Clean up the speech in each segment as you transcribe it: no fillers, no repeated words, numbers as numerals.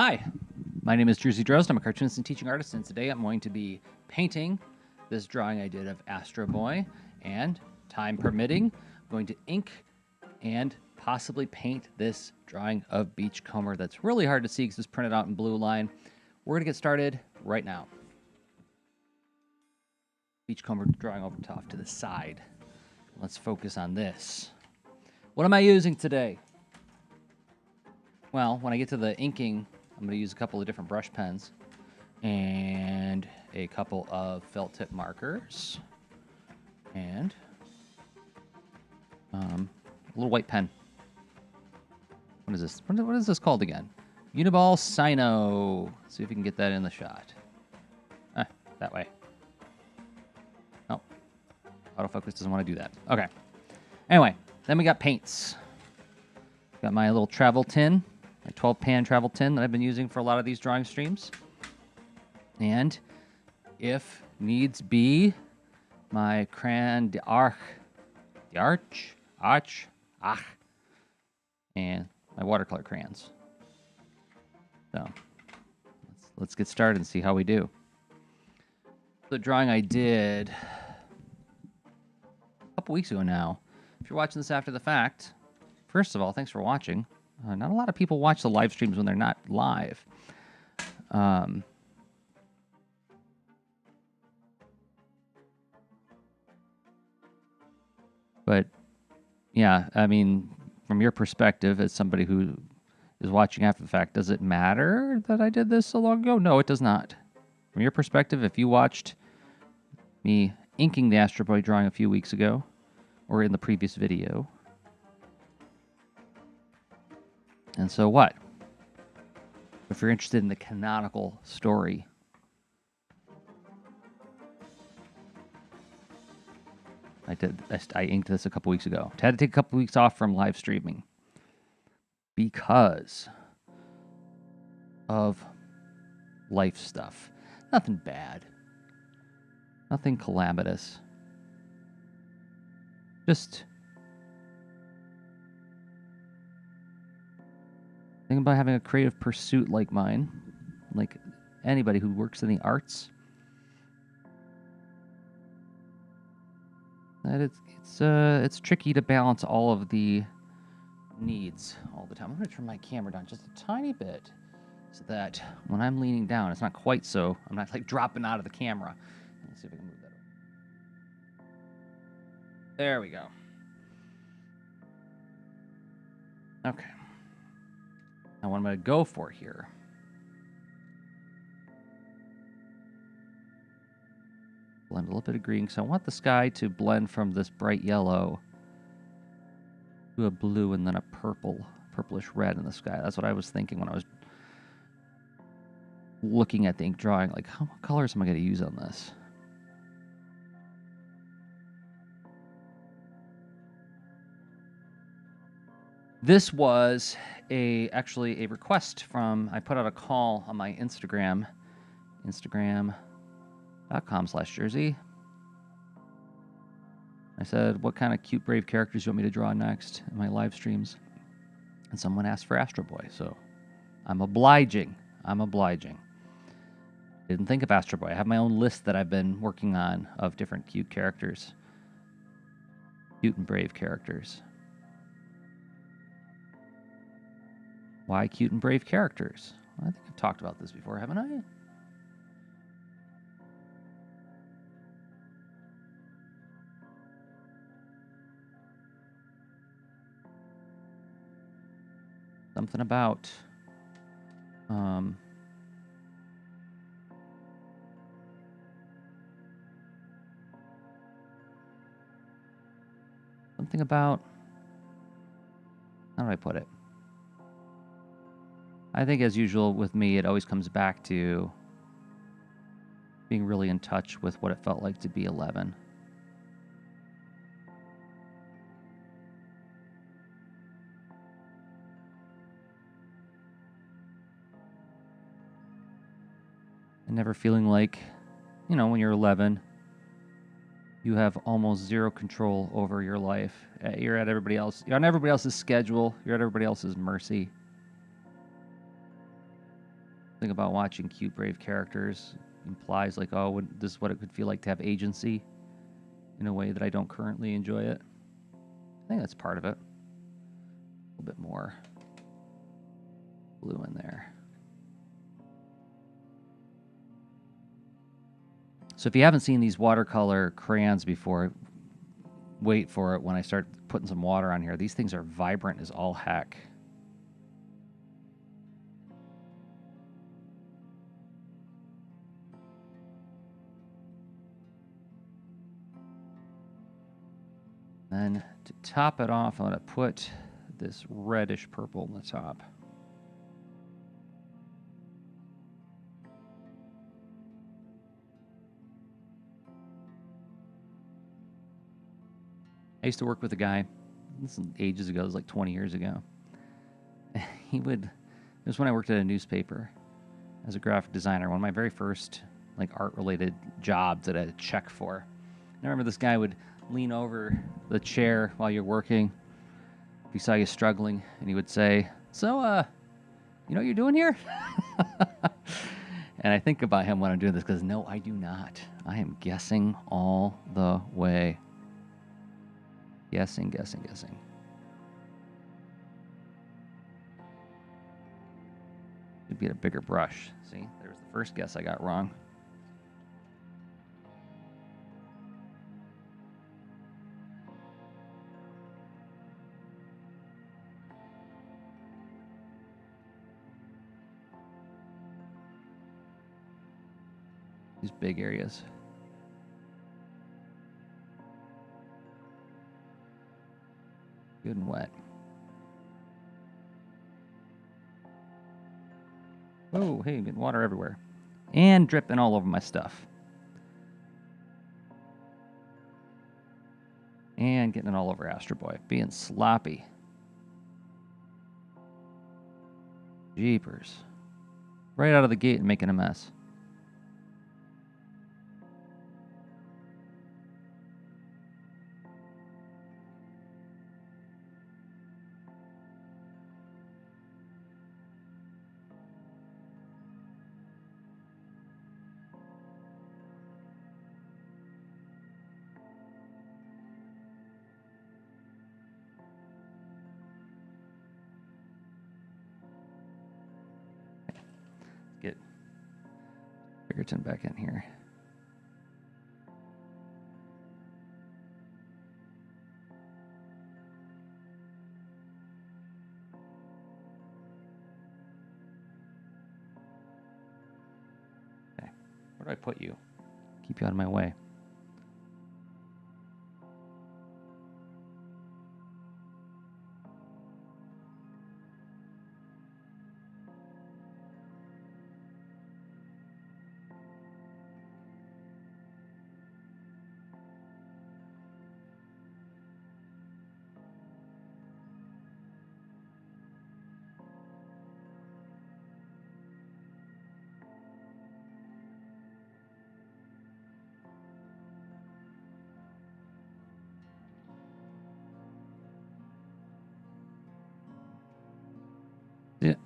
Hi, my name is Jersey Drozd. I'm a cartoonist and teaching artist, and today I'm going to be painting this drawing I did of Astro Boy, and time permitting, I'm going to ink and possibly paint this drawing of Beachcomber that's really hard to see because it's printed out in blue line. We're going to get started right now. Beachcomber drawing over top to the side. Let's focus on this. What am I using today? Well, when I get to the inking, I'm going to use a couple of different brush pens and a couple of felt tip markers and a little white pen. What is this? What is this called again? Uniball Sino. Let's see if we can get that in the shot. That way. Oh, autofocus doesn't want to do that. Okay. Anyway, then we got paints. Got my little travel tin. My 12-pan travel tin that I've been using for a lot of these drawing streams. And if needs be, my crayon d'arch, and my watercolor crayons. So let's get started and see how we do. The drawing I did a couple weeks ago now. If you're watching this after the fact, first of all, thanks for watching. Not a lot of people watch the live streams when they're not live. But, yeah, I mean, from your perspective, as somebody who is watching after the fact, does it matter that I did this so long ago? No, it does not. From your perspective, if you watched me inking the Astro Boy drawing a few weeks ago, or in the previous video, and so what? If you're interested in the canonical story, I inked this a couple weeks ago. I had to take a couple weeks off from live streaming because of life stuff. Nothing bad. Nothing calamitous. Just think about having a creative pursuit like mine, like anybody who works in the arts. That it's tricky to balance all of the needs all the time. I'm going to turn my camera down just a tiny bit so that when I'm leaning down, it's not quite so. I'm not like dropping out of the camera. Let's see if I can move that over. There we go. Okay. Now what I'm going to go for here. Blend a little bit of green, because I want the sky to blend from this bright yellow to a blue and then a purplish red in the sky. That's what I was thinking when I was looking at the ink drawing. Like, what colors am I going to use on this? This was actually a request from, I put out a call on my Instagram, instagram.com/Jersey. I said, what kind of cute, brave characters do you want me to draw next in my live streams? And someone asked for Astro Boy, so I'm obliging. Didn't think of Astro Boy. I have my own list that I've been working on of different cute characters. Cute and brave characters. Why cute and brave characters? Well, I think I've talked about this before, haven't I? Something about how do I put it? I think, as usual with me, it always comes back to being really in touch with what it felt like to be 11. And never feeling like, when you're 11, you have almost zero control over your life. You're on everybody else's schedule. You're at everybody else's mercy. Thing about watching cute, brave characters implies like, oh, this is what it could feel like to have agency in a way that I don't currently enjoy it. I think that's part of it. A little bit more blue in there. So if you haven't seen these watercolor crayons before, wait for it when I start putting some water on here. These things are vibrant as all heck. Then to top it off, I'm going to put this reddish purple on the top. I used to work with a guy, this is ages ago, it was like 20 years ago. It was when I worked at a newspaper as a graphic designer, one of my very first like art-related jobs that I had to check for. And I remember this guy would lean over the chair while you're working if he saw you struggling, and he would say, so, you know what you're doing here? And I think about him when I'm doing this because, no, I do not. I am guessing all the way. Guessing. Should be a bigger brush. See, there's the first guess I got wrong. These big areas. Good and wet. Oh, hey, getting water everywhere. And dripping all over my stuff. And getting it all over Astro Boy. Being sloppy. Jeepers. Right out of the gate and making a mess. Get Biggerton back in here. Okay, where do I put you? Keep you out of my way.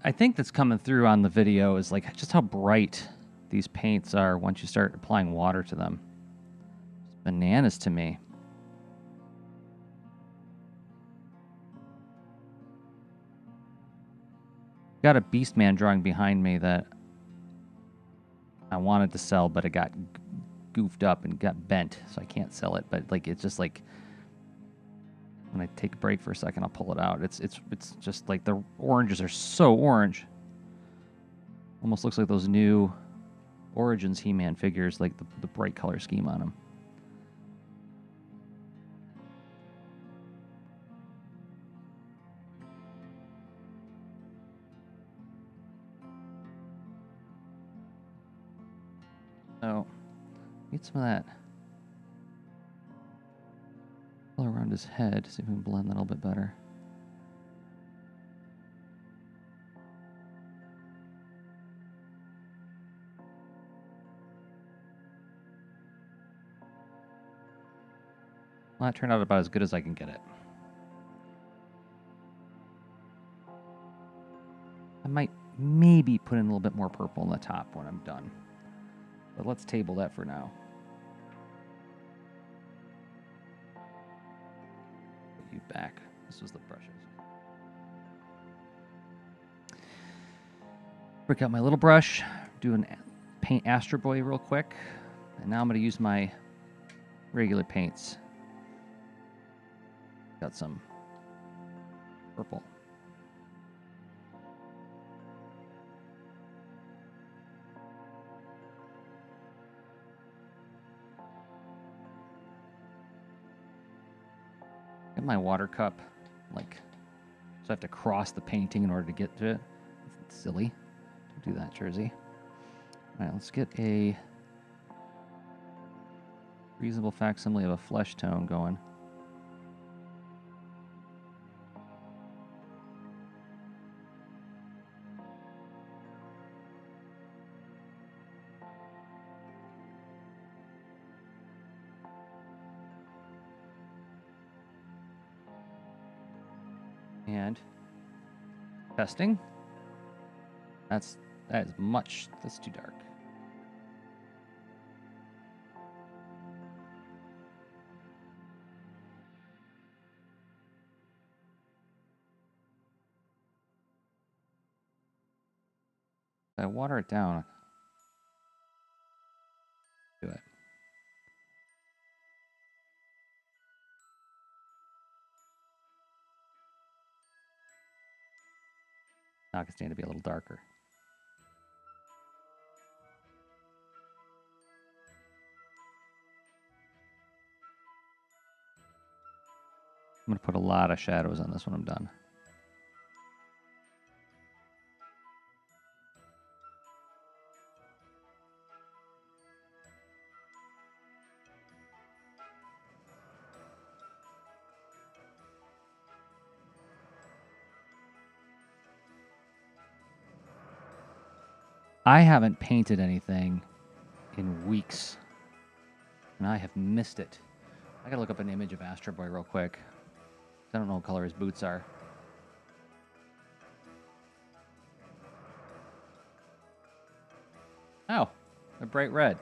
I think that's coming through on the video is like just how bright these paints are once you start applying water to them. It's bananas to me. Got a Beastman drawing behind me that I wanted to sell, but it got goofed up and got bent, so I can't sell it. But like, it's just like when I take a break for a second, I'll pull it out. It's just like the oranges are so orange. Almost looks like those new Origins He-Man figures, like the bright color scheme on them. So, get some of that all around his head, see if we can blend that a little bit better. Well, that turned out about as good as I can get it. I might maybe put in a little bit more purple on the top when I'm done. But let's table that for now. Put you back. This was the brushes. Break out my little brush, do an paint Astro Boy real quick, and now I'm going to use my regular paints. Got some purple. Get my water cup, like, so I have to cross the painting in order to get to it. It's silly. Don't do that, Jersey. All right, let's get a reasonable facsimile of a flesh tone going. And testing. That is much. That's too dark. If I water it down, do it. Now I can stand to be a little darker. I'm going to put a lot of shadows on this when I'm done. I haven't painted anything in weeks, and I have missed it. I gotta look up an image of Astro Boy real quick. I don't know what color his boots are. Oh, they're bright red.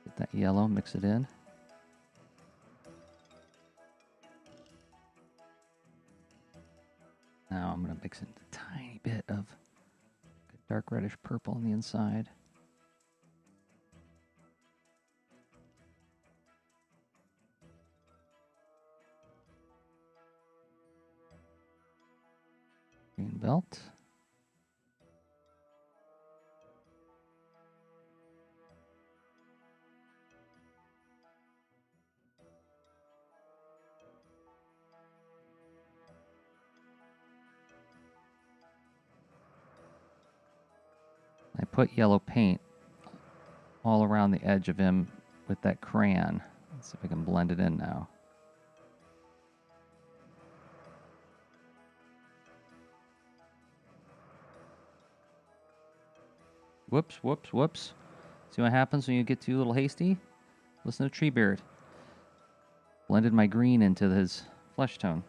Get that yellow, mix it in. Now I'm going to mix in a tiny bit of dark reddish purple on the inside. Green belt. I put yellow paint all around the edge of him with that crayon. Let's see if I can blend it in now. Whoops, whoops, whoops. See what happens when you get too little hasty? Listen to Treebeard. Blended my green into his flesh tone.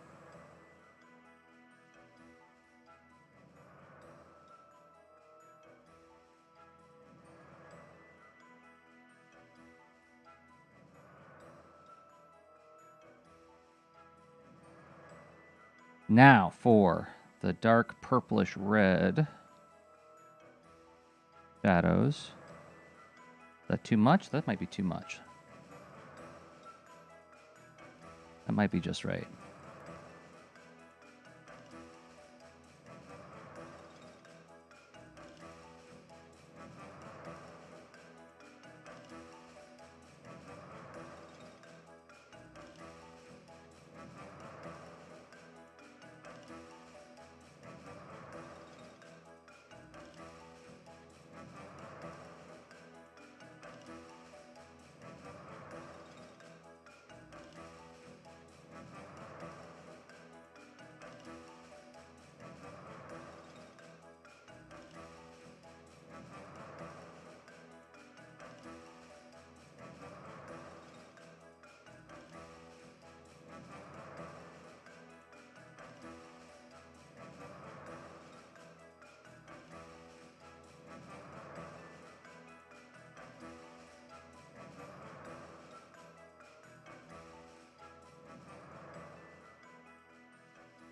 Now for the dark purplish red shadows. Is that too much? That might be too much. That might be just right.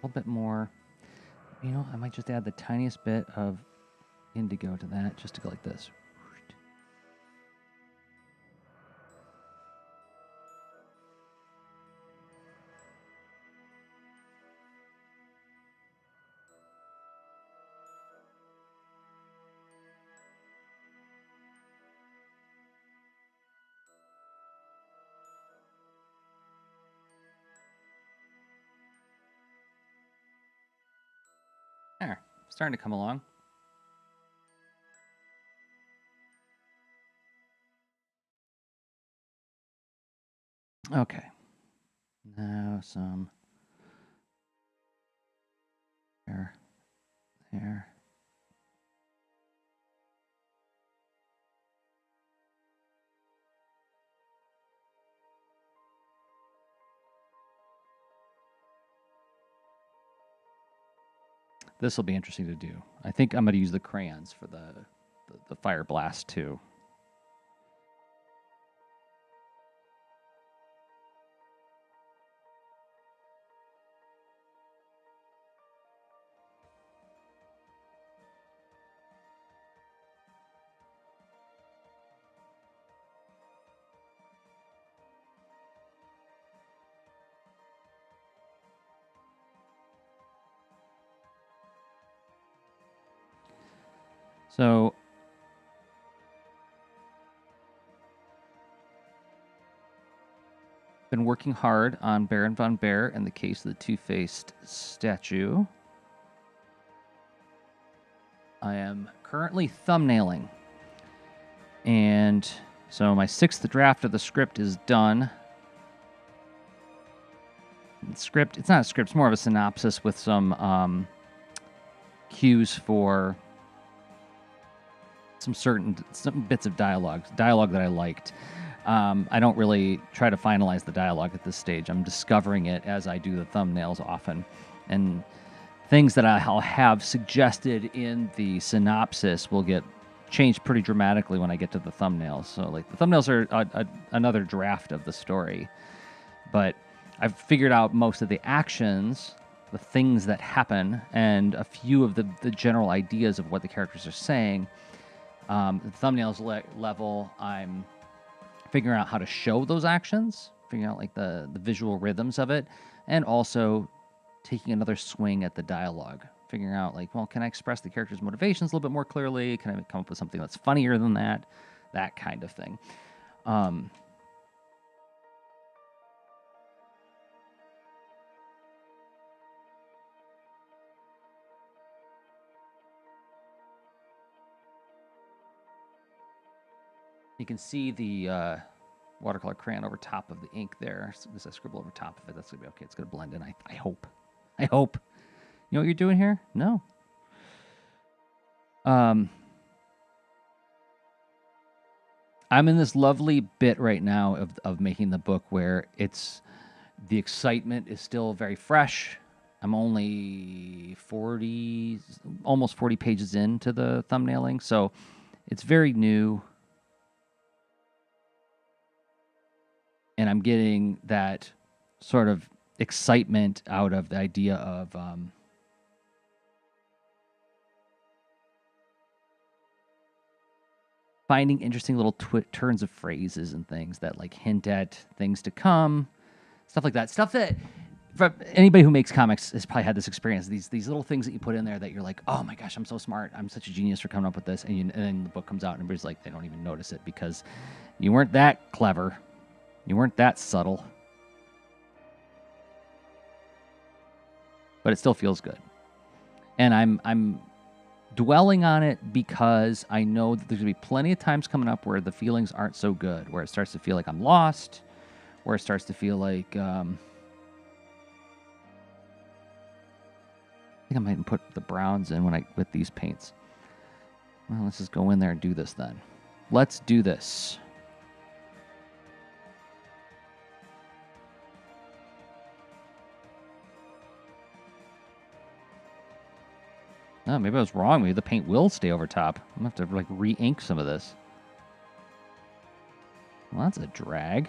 little bit more. You know, I might just add the tiniest bit of indigo to that, just to go like this. There, starting to come along. Okay. Now some there. This will be interesting to do. I think I'm going to use the crayons for the fire blast too. So been working hard on Baron von Bear and the case of the two-faced statue. I am currently thumbnailing. And so my 6th draft of the script is done. The script, it's not a script, it's more of a synopsis with some cues for some bits of dialogue that I liked. I don't really try to finalize the dialogue at this stage. I'm discovering it as I do the thumbnails often. And things that I'll have suggested in the synopsis will get changed pretty dramatically when I get to the thumbnails. So, like, the thumbnails are another draft of the story. But I've figured out most of the actions, the things that happen, and a few of the general ideas of what the characters are saying. The thumbnails level, I'm figuring out how to show those actions, figuring out like the visual rhythms of it, and also taking another swing at the dialogue, figuring out like, well, can I express the character's motivations a little bit more clearly? Can I come up with something that's funnier than that? That kind of thing. You can see the watercolor crayon over top of the ink there. So as I scribble over top of it, that's going to be okay. It's going to blend in, I hope. I hope. You know what you're doing here? No. I'm in this lovely bit right now of making the book where the excitement is still very fresh. I'm only almost 40 pages into the thumbnailing, so it's very new. And I'm getting that sort of excitement out of the idea of finding interesting little turns of phrases and things that like hint at things to come, stuff like that. Stuff that for anybody who makes comics has probably had this experience. These little things that you put in there that you're like, oh my gosh, I'm so smart. I'm such a genius for coming up with this. And then the book comes out and everybody's like, they don't even notice it because you weren't that clever. You weren't that subtle. But it still feels good. And I'm dwelling on it because I know that there's going to be plenty of times coming up where the feelings aren't so good, where it starts to feel like I'm lost, where it starts to feel like I think I might put the browns in with these paints. Well, let's just go in there and do this then. Let's do this. Oh, maybe I was wrong. Maybe the paint will stay over top. I'm going to have to like re-ink some of this. Well, that's a drag.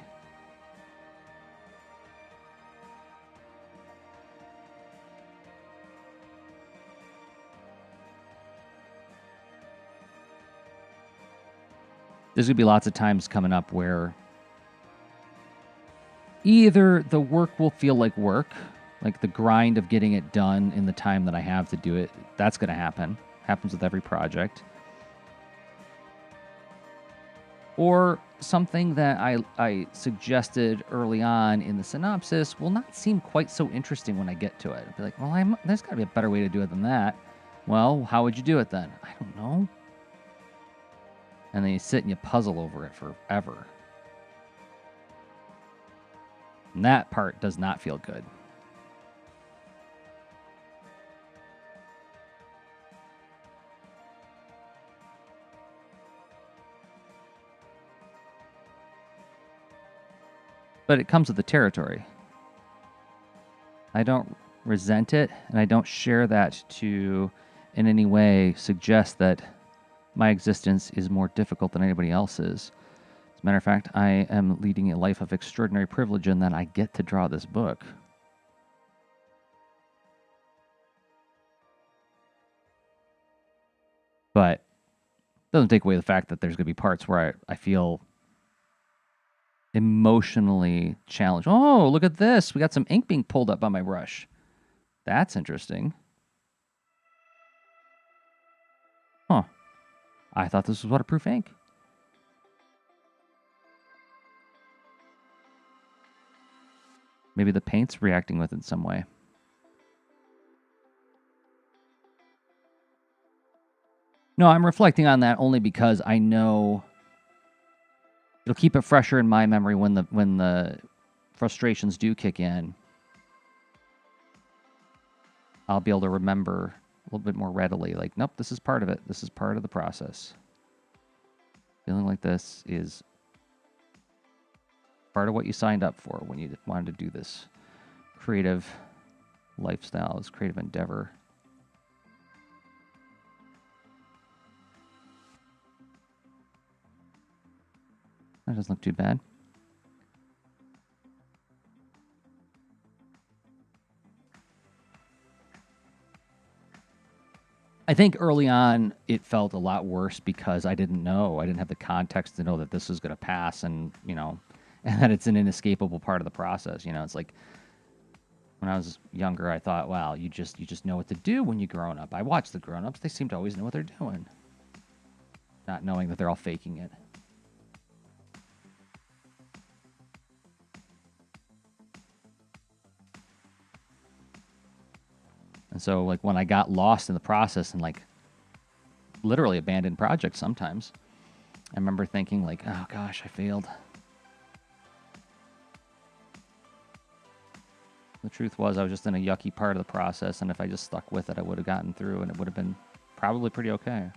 there's going to be lots of times coming up where either the work will feel like work, like the grind of getting it done in the time that I have to do it. That's going to happen. Happens with every project. Or something that I suggested early on in the synopsis will not seem quite so interesting when I get to it. I'll be like, well, there's got to be a better way to do it than that. Well, how would you do it then? I don't know. And then you sit and you puzzle over it forever. And that part does not feel good. But it comes with the territory. I don't resent it, and I don't share that to in any way suggest that my existence is more difficult than anybody else's. As a matter of fact, I am leading a life of extraordinary privilege in that I get to draw this book. But it doesn't take away the fact that there's going to be parts where I feel emotionally challenged. Oh, look at this. We got some ink being pulled up by my brush. That's interesting. Huh. I thought this was waterproof ink. Maybe the paint's reacting with it in some way. No, I'm reflecting on that only because I know it'll keep it fresher in my memory when the frustrations do kick in. I'll be able to remember a little bit more readily. Like, nope, this is part of it. This is part of the process. Feeling like this is part of what you signed up for when you wanted to do this creative lifestyle, this creative endeavor. That doesn't look too bad. I think early on it felt a lot worse because I didn't know. I didn't have the context to know that this was going to pass and, and that it's an inescapable part of the process. It's like when I was younger, I thought, wow, you just know what to do when you're grown up. I watch the grown-ups. They seem to always know what they're doing. Not knowing that they're all faking it. And so, like, when I got lost in the process and, like, literally abandoned projects sometimes, I remember thinking, like, oh, gosh, I failed. The truth was I was just in a yucky part of the process, and if I just stuck with it, I would have gotten through, and it would have been probably pretty okay.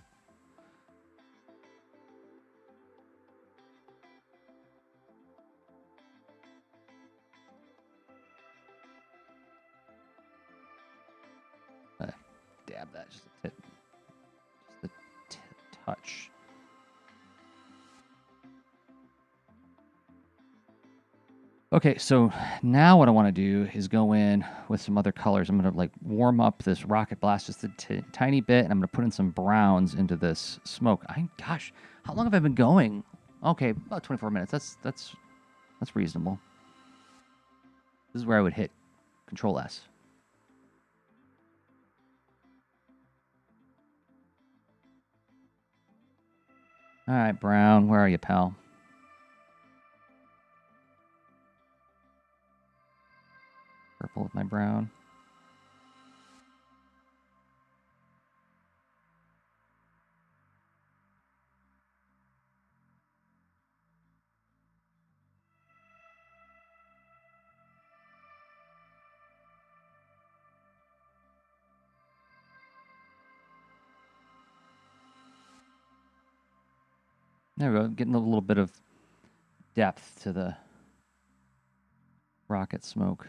Dab that just a touch. Okay, so now what I want to do is go in with some other colors. I'm going to like warm up this rocket blast just a tiny bit, and I'm going to put in some browns into this smoke. Gosh, how long have I been going? Okay, about 24 minutes. That's reasonable. This is where I would hit Control S. All right, brown, where are you, pal? Purple with my brown. There we go, getting a little bit of depth to the rocket smoke.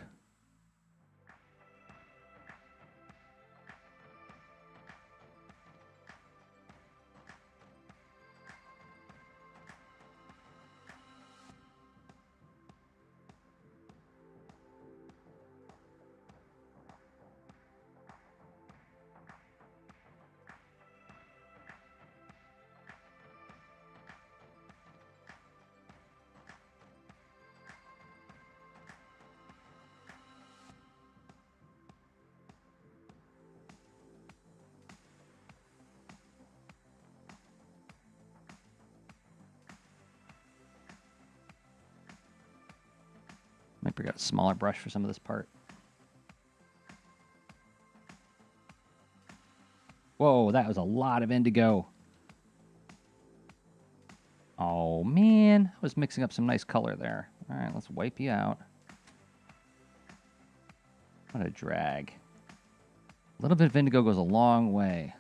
Maybe got a smaller brush for some of this part. Whoa, that was a lot of indigo. Oh, man. I was mixing up some nice color there. All right, let's wipe you out. What a drag. A little bit of indigo goes a long way.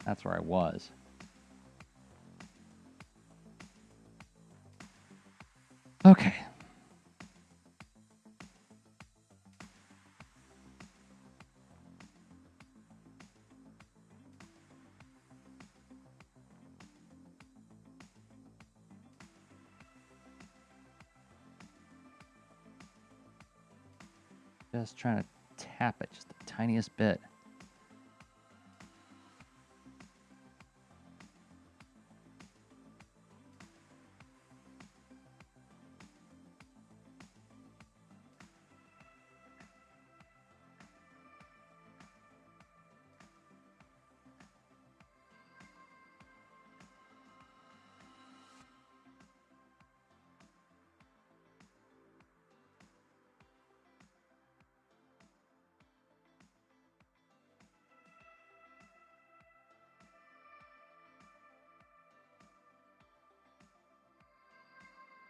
That's where I was. Okay. Just trying to tap it just the tiniest bit.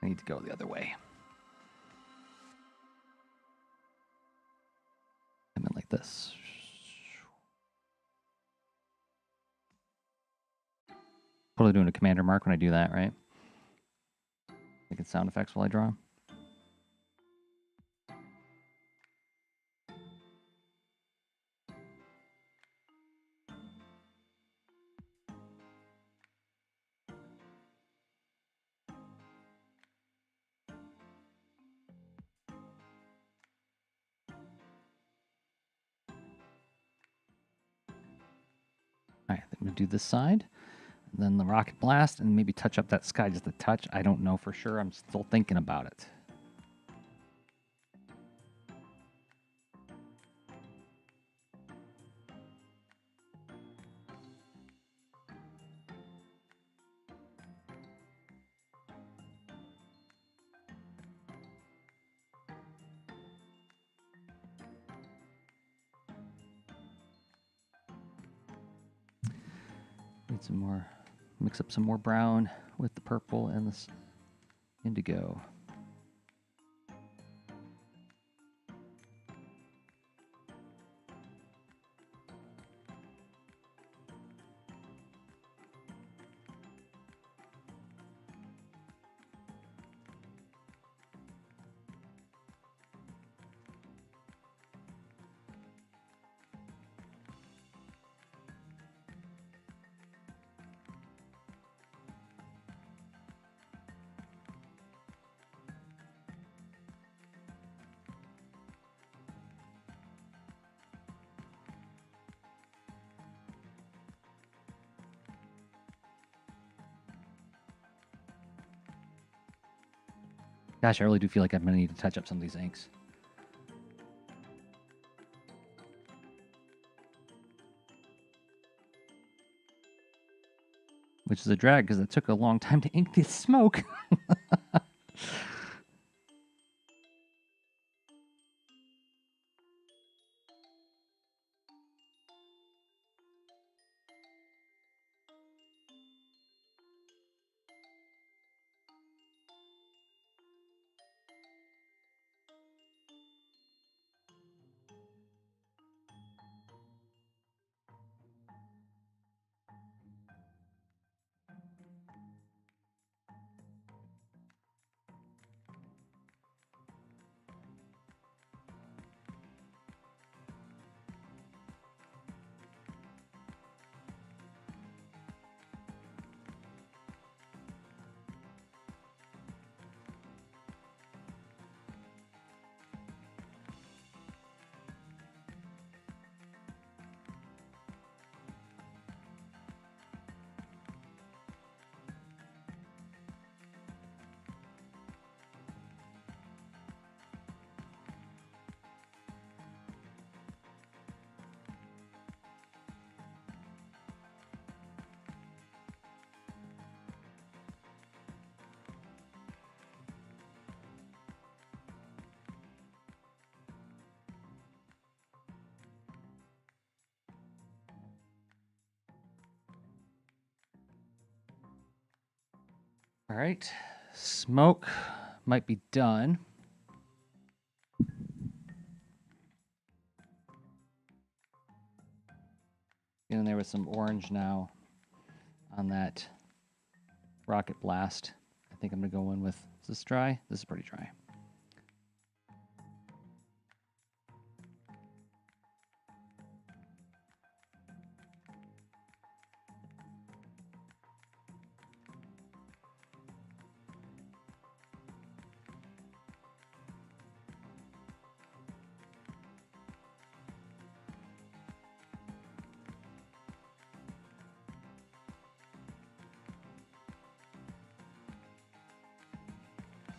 I need to go the other way. Come in like this. Totally doing a commander mark when I do that, right? Making sound effects while I draw. All right, I'm going to do this side, and then the rocket blast, and maybe touch up that sky just a touch. I don't know for sure. I'm still thinking about it. Need some more, mix up some more brown with the purple and this indigo. Gosh, I really do feel like I'm going to need to touch up some of these inks. Which is a drag because it took a long time to ink this smoke. All right. Smoke might be done. Get in there with some orange now on that rocket blast. I think I'm going to go in with, is this dry? This is pretty dry.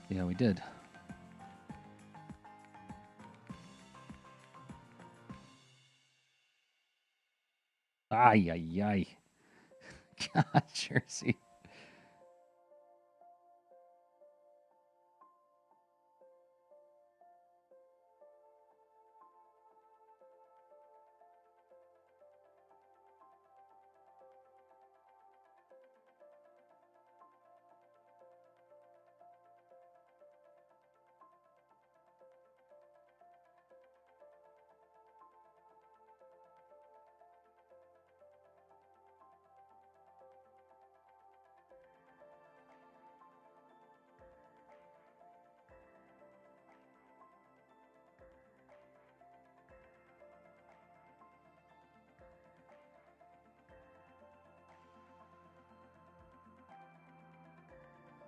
Yeah, we did. Ay, ay, ay. God, Jersey.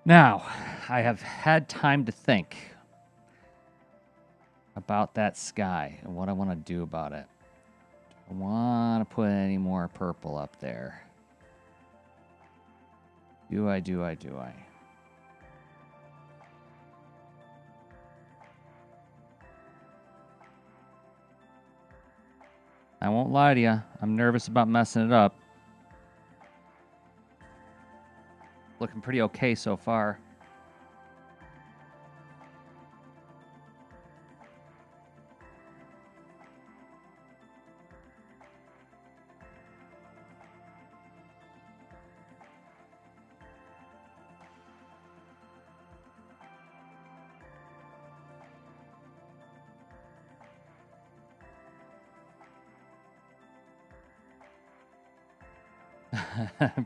Now, I have had time to think about that sky and what I want to do about it. I want to put any more purple up there. Do I? I won't lie to you. I'm nervous about messing it up. Looking pretty okay so far.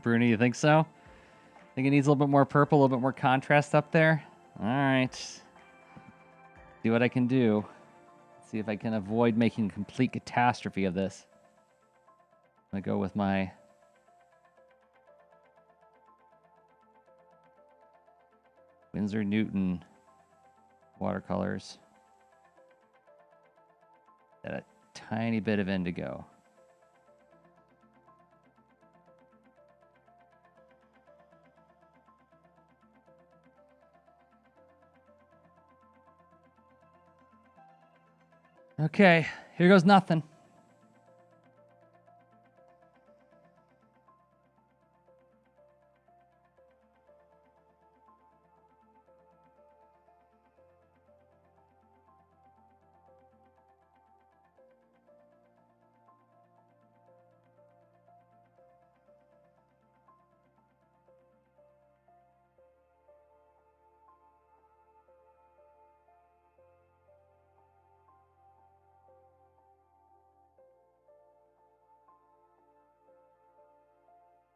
Bruni, you think so? Think it needs a little bit more purple, a little bit more contrast up there? All right. See what I can do. See if I can avoid making a complete catastrophe of this. I'm going to go with my Winsor Newton watercolors. Add a tiny bit of indigo. Okay, here goes nothing.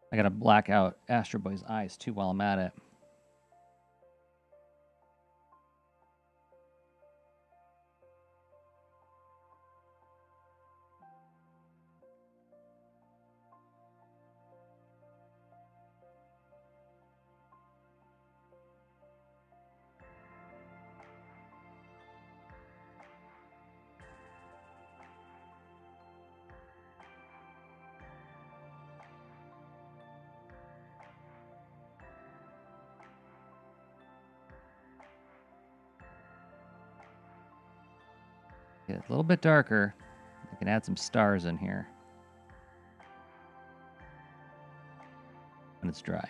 I gotta black out Astro Boy's eyes too while I'm at it. Get a little bit darker. I can add some stars in here when it's dry.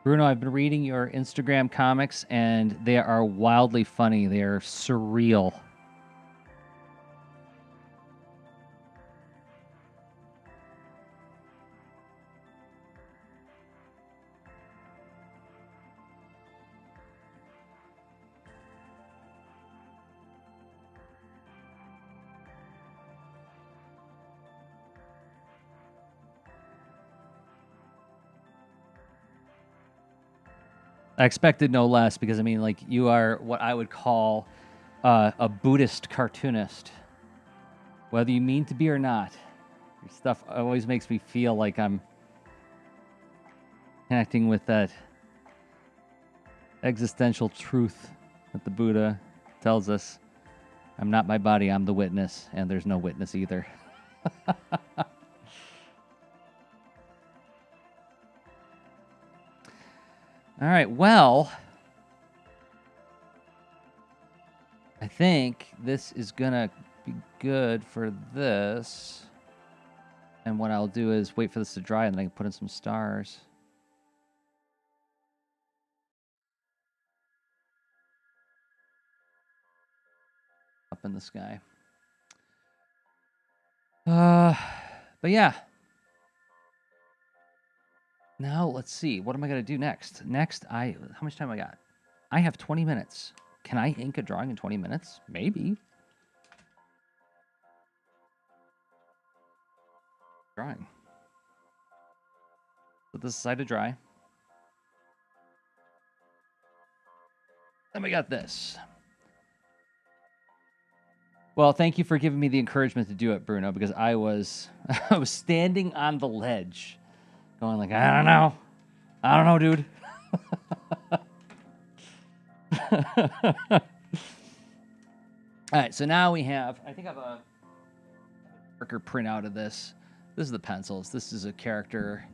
Bruno, I've been reading your Instagram comics, and they are wildly funny. They are surreal. I expected no less because, I mean, like, you are what I would call a Buddhist cartoonist. Whether you mean to be or not, your stuff always makes me feel like I'm connecting with that existential truth that the Buddha tells us. I'm not my body, I'm the witness, and there's no witness either. All right, well, I think this is going to be good for this. And what I'll do is wait for this to dry, and then I can put in some stars. Up in the sky. But yeah. Now, let's see. What am I going to do next? Next, how much time I got? I have 20 minutes. Can I ink a drawing in 20 minutes? Maybe. Drawing. Put this aside to dry. Then we got this. Well, thank you for giving me the encouragement to do it, Bruno, because I was standing on the ledge going like, I don't know, dude. All right, so now we have, I think I have a marker printout of this. This is the pencils. This is a character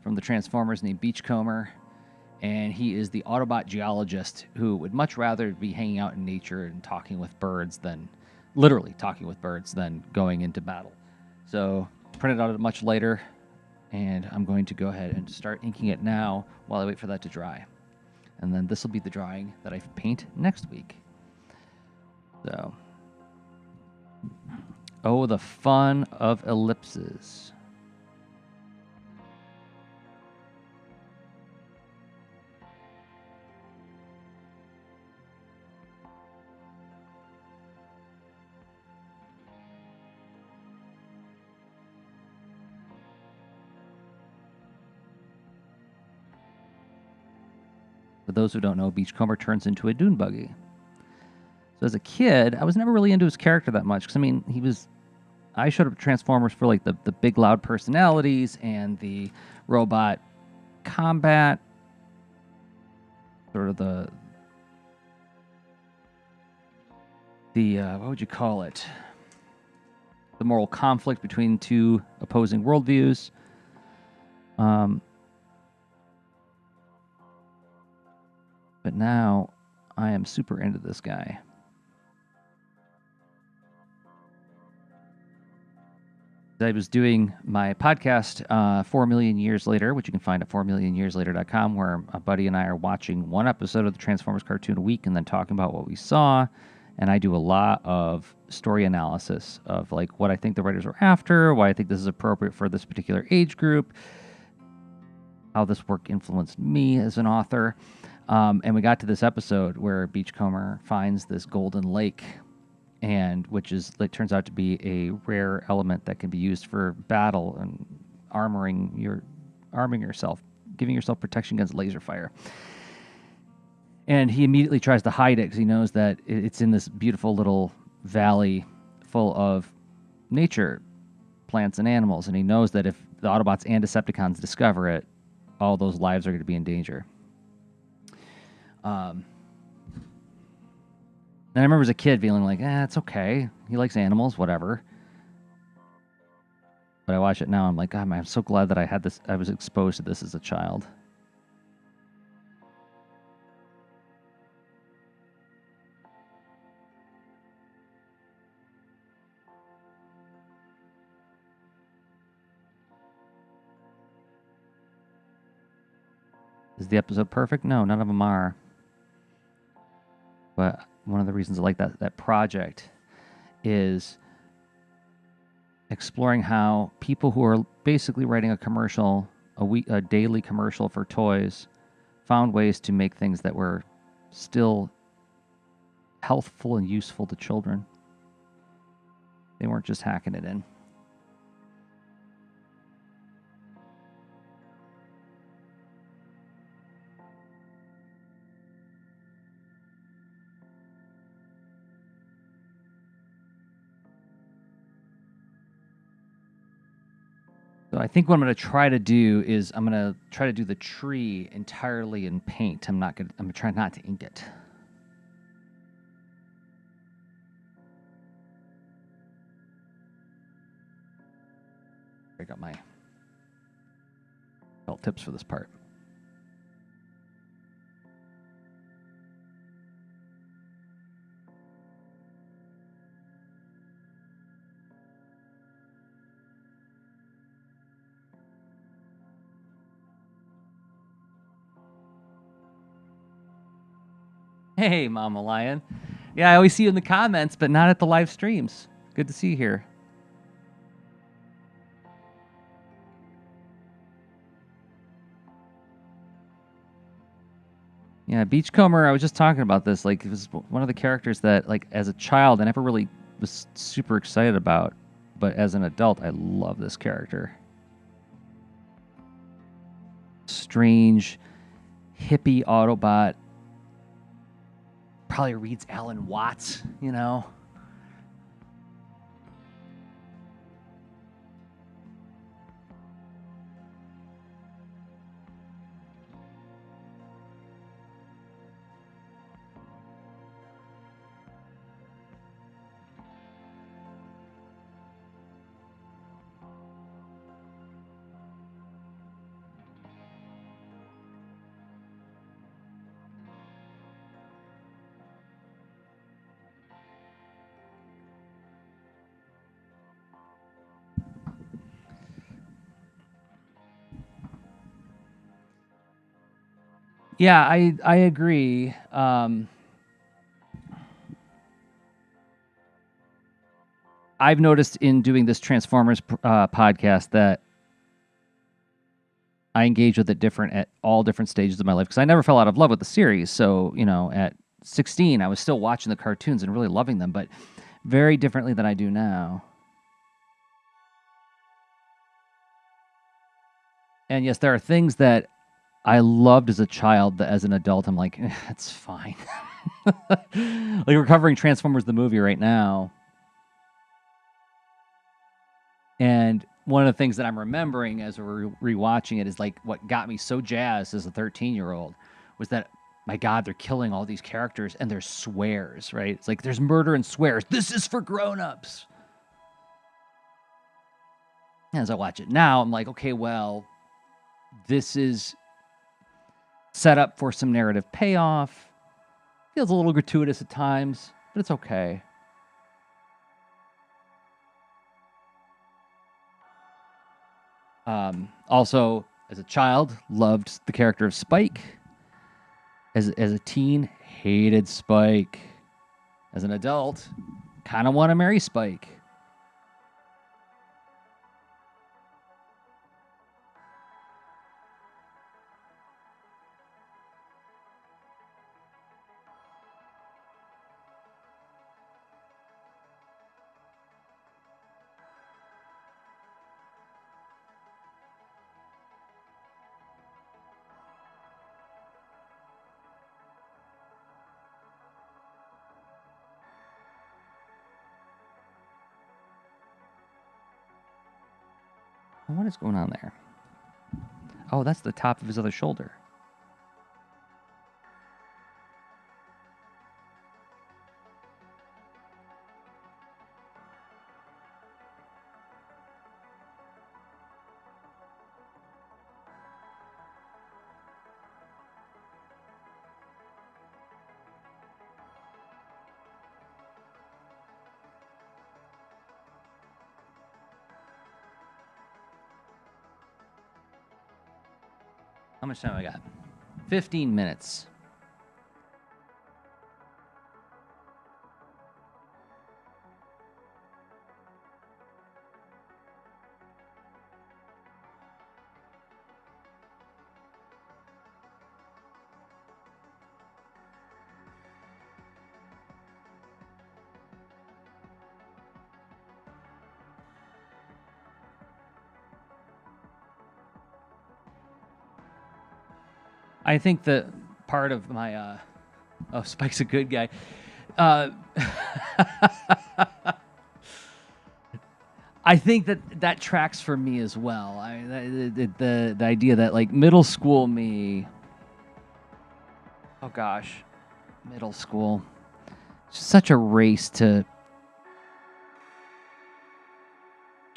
from the Transformers named Beachcomber, and he is the Autobot geologist who would much rather be hanging out in nature and talking with birds than, literally talking with birds, than going into battle. So print it out much later, and I'm going to go ahead and start inking it now while I wait for that to dry. And then this will be the drawing that I paint next week. So, oh, the fun of ellipses. For those who don't know, Beachcomber turns into a dune buggy. So as a kid, I was never really into his character that much because, I mean, I showed up at Transformers for like the big loud personalities and the robot combat, sort of the what would you call it? The moral conflict between two opposing worldviews. But now I am super into this guy. I was doing my podcast 4 Million Years Later, which you can find at 4millionyearslater.com, where a buddy and I are watching one episode of the Transformers cartoon a week and then talking about what we saw. And I do a lot of story analysis of like what I think the writers were after, why I think this is appropriate for this particular age group, how this work influenced me as an author. And we got to this episode where Beachcomber finds this golden lake, and which is, like, turns out to be a rare element that can be used for battle and arming yourself, giving yourself protection against laser fire. And he immediately tries to hide it because he knows that it's in this beautiful little valley full of nature, plants and animals, and he knows that if the Autobots and Decepticons discover it, all those lives are going to be in danger. And I remember as a kid feeling like, it's okay. He likes animals, whatever. But I watch it now, I'm like, God, I'm so glad that I was exposed to this as a child. Is the episode perfect? No, none of them are. But one of the reasons I like that project is exploring how people who are basically writing a daily commercial for toys, found ways to make things that were still healthful and useful to children. They weren't just hacking it in. So I think what I'm going to try to do is I'm going to try to do the tree entirely in paint. I'm going to try not to ink it. I got my felt tips for this part. Hey, Mama Lion. Yeah, I always see you in the comments, but not at the live streams. Good to see you here. Yeah, Beachcomber, I was just talking about this. Like, it was one of the characters that, like, as a child, I never really was super excited about. But as an adult, I love this character. Strange, hippie Autobot. Probably reads Alan Watts, you know? Yeah, I agree. I've noticed in doing this Transformers podcast that I engage with it different at all different stages of my life because I never fell out of love with the series. So, you know, at 16, I was still watching the cartoons and really loving them, but very differently than I do now. And yes, there are things that I loved as a child that as an adult, I'm like, it's fine. Like we're covering Transformers the movie right now. And one of the things that I'm remembering as we're rewatching it is like what got me so jazzed as a 13-year-old was that, my God, they're killing all these characters and there's swears, right? It's like there's murder and swears. This is for grown-ups. As I watch it now, I'm like, okay, well, this is set up for some narrative payoff. Feels a little gratuitous at times, but it's okay. Also, as a child, loved the character of Spike. As a teen, hated Spike. As an adult, kind of want to marry Spike. What is going on there? Oh, that's the top of his other shoulder. How much time I got? 15 minutes. I think that part of my oh, Spike's a good guy. I think that tracks for me as well. The idea that like middle school me, oh gosh, middle school, it's such a race to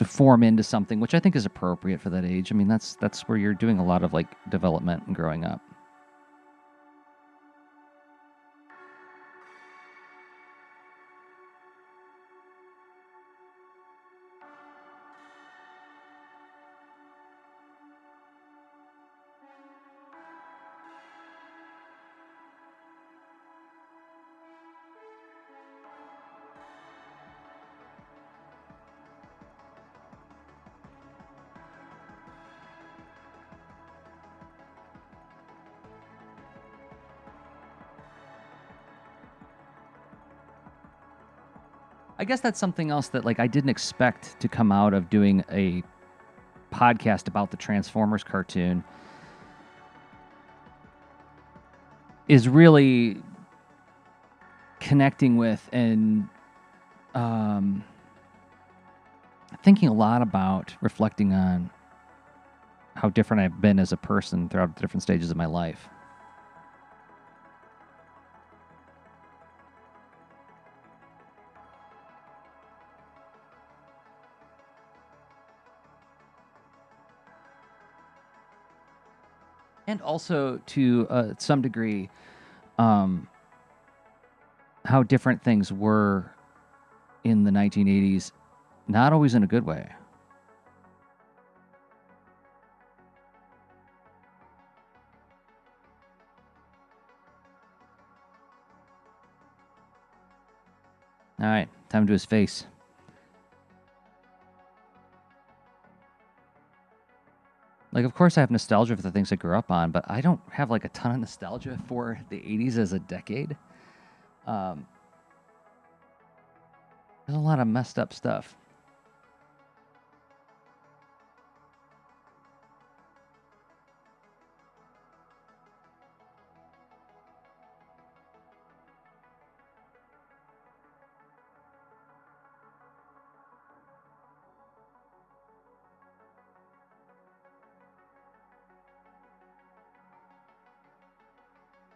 form into something, which I think is appropriate for that age. I mean, that's where you're doing a lot of like development and growing up. I guess that's something else that like I didn't expect to come out of doing a podcast about the Transformers cartoon is really connecting with and thinking a lot about reflecting on how different I've been as a person throughout the different stages of my life. And also to some degree, how different things were in the 1980s, not always in a good way. All right, time to his face. Like, of course, I have nostalgia for the things I grew up on, but I don't have like a ton of nostalgia for the 80s as a decade. There's a lot of messed up stuff.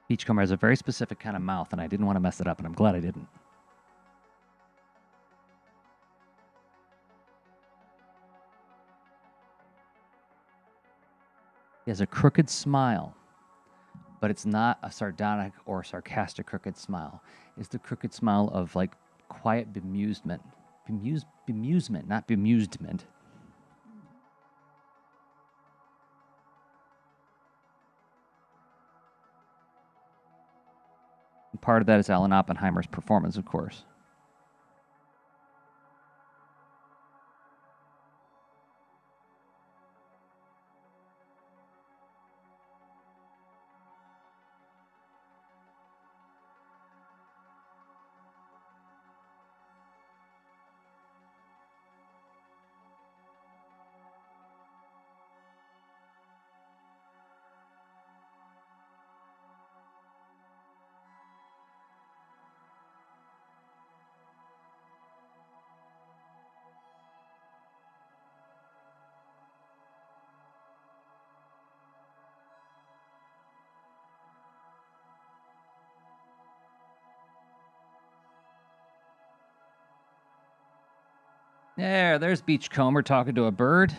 Beachcomber has a very specific kind of mouth, and I didn't want to mess it up, and I'm glad I didn't. He has a crooked smile, but it's not a sardonic or sarcastic crooked smile. It's the crooked smile of like quiet bemusement. Bemusement, not bemusement. And part of that is Alan Oppenheimer's performance, of course. There's Beachcomber talking to a bird.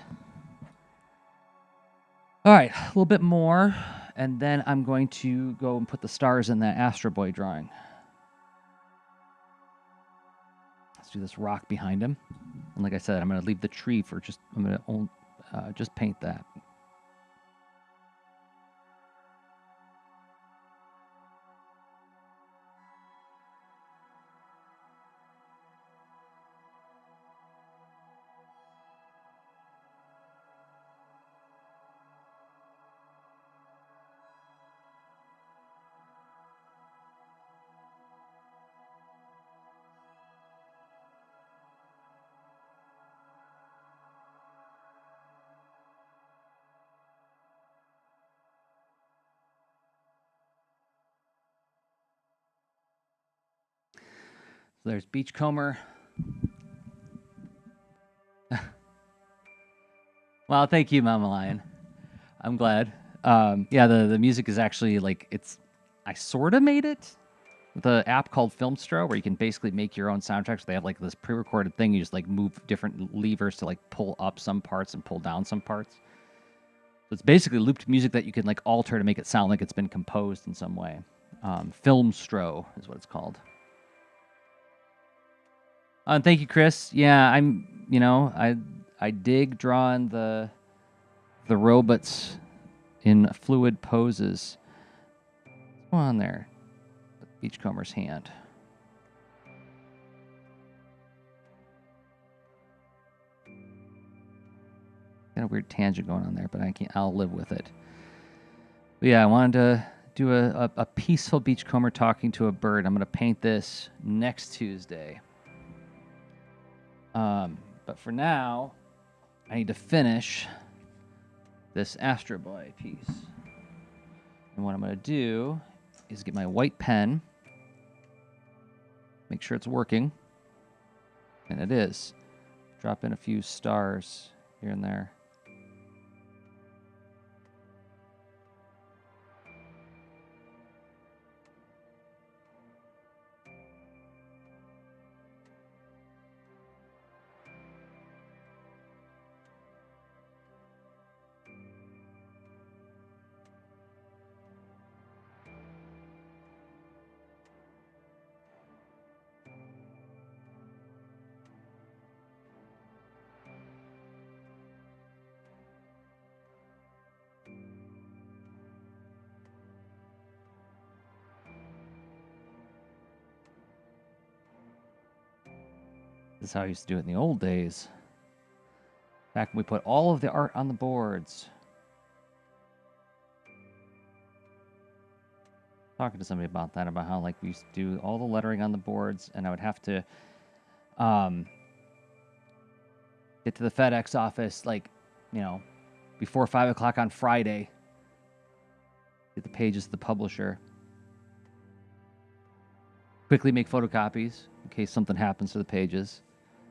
All right, a little bit more, and then I'm going to go and put the stars in that Astro Boy drawing. Let's do this rock behind him. And like I said, I'm going to leave the tree for I'm going to just paint that. So there's Beachcomber. Well, thank you, Mama Lion. I'm glad. Yeah, the music is actually like I sort of made it with an app called Filmstro where you can basically make your own soundtracks. They have like this pre-recorded thing. You just like move different levers to like pull up some parts and pull down some parts. So it's basically looped music that you can like alter to make it sound like it's been composed in some way. Filmstro is what it's called. And thank you, Chris. Yeah, I dig drawing the robots in fluid poses. What's going on there? The Beachcomber's hand. Got a weird tangent going on there, but I'll live with it. But yeah, I wanted to do a peaceful beachcomber talking to a bird. I'm going to paint this next Tuesday. But for now, I need to finish this Astro Boy piece. And what I'm going to do is get my white pen, make sure it's working, and it is. Drop in a few stars here and there. This is how I used to do it in the old days. Back when we put all of the art on the boards. Talking to somebody about that, about how like we used to do all the lettering on the boards, and I would have to get to the FedEx office like, before 5 o'clock on Friday. Get the pages to the publisher. Quickly make photocopies in case something happens to the pages.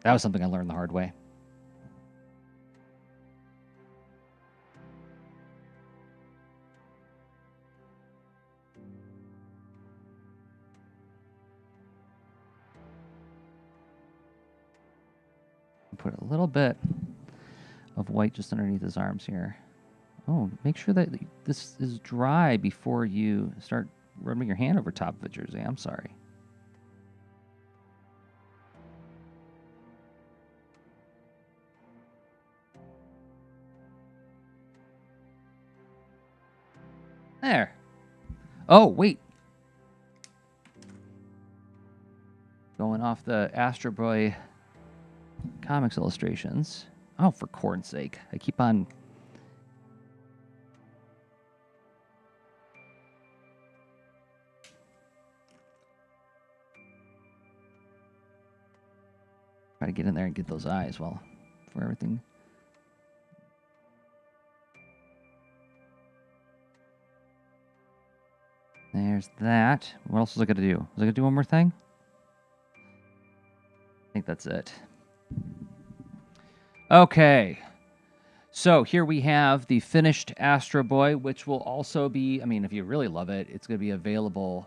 That was something I learned the hard way. Put a little bit of white just underneath his arms here. Oh, make sure that this is dry before you start rubbing your hand over top of it, Jersey. I'm sorry. There. Oh, wait. Going off the Astro Boy comics illustrations. Oh, for corn's sake. I keep on... Try to get in there and get those eyes for everything. There's that. What else was I going to do? Was I going to do one more thing? I think that's it. Okay. So here we have the finished Astro Boy, which will also be, if you really love it, it's going to be available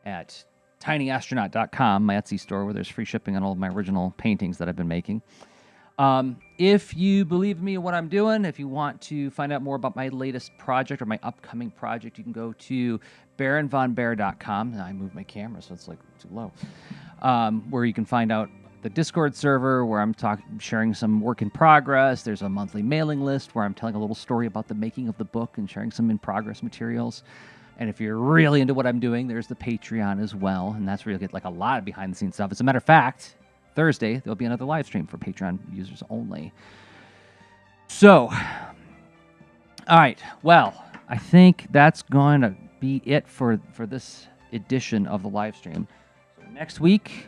at tinyastronaut.com, my Etsy store, where there's free shipping on all of my original paintings that I've been making. If you believe me in what I'm doing, if you want to find out more about my latest project or my upcoming project, you can go to baronvonbear.com. I moved my camera, so it's like too low. Where you can find out the Discord server where I'm sharing some work in progress. There's a monthly mailing list where I'm telling a little story about the making of the book and sharing some in progress materials. And if you're really into what I'm doing, there's the Patreon as well. And that's where you'll get like a lot of behind the scenes stuff. As a matter of fact, Thursday, there'll be another live stream for Patreon users only. So, all right. Well, I think that's going to be it for this edition of the live stream. So next week,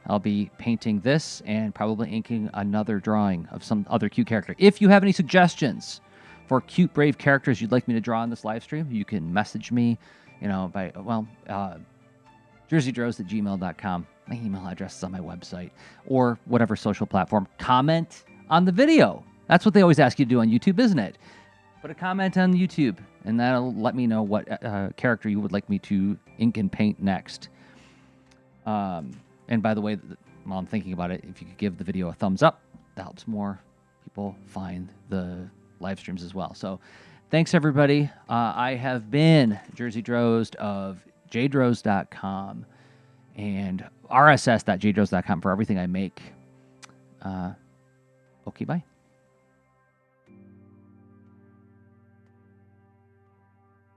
I'll be painting this and probably inking another drawing of some other cute character. If you have any suggestions for cute, brave characters you'd like me to draw on this live stream, you can message me, by, jerseydros@gmail.com. My email address is on my website or whatever social platform. Comment on the video. That's what they always ask you to do on YouTube, isn't it? Put a comment on YouTube, and that'll let me know what character you would like me to ink and paint next. And by the way, while I'm thinking about it, if you could give the video a thumbs up, that helps more people find the live streams as well. So thanks, everybody. I have been Jersey Drozd of jdrozd.com and rss.jdrozd.com for everything I make. Okay, bye.